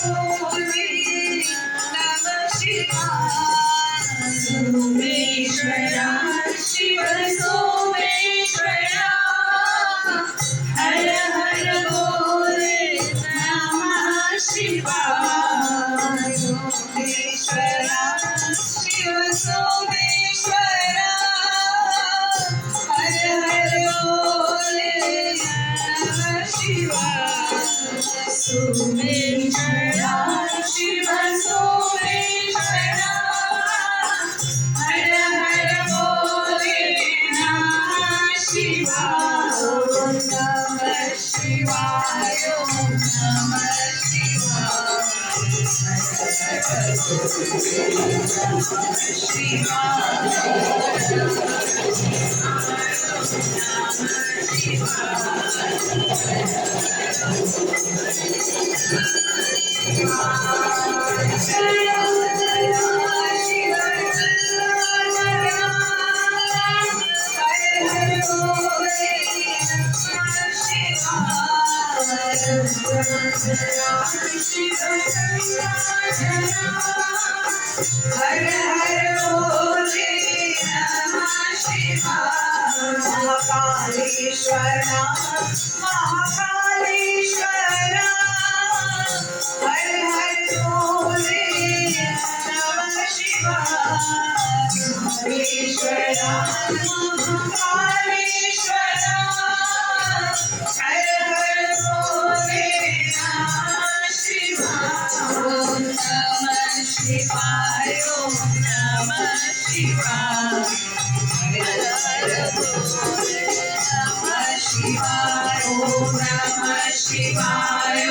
भोले नमः शिवाय सोमेश्वरा शिव सोमेश्वरा हर हर बोले नमः शिवाय सोमेश्वरा शिव सोमेश्वरा हर हर बोले नमः शिवाय सोमेश्वरा शिव सोमेश्वरा हर हर बोले नमः शिवाय नमः शिवाय नमः हर हर बोले नमः शिवाय महाकालेश्वरा महाकालेश्वरा हर हर बोले नमः शिवाय महाकालेश्वरा महाकालेश्वरा हर हर बोले नमः शिवाय नमः शिवाय नमः शिवाय हर हर बोले नमः शिवाय नमः शिवाय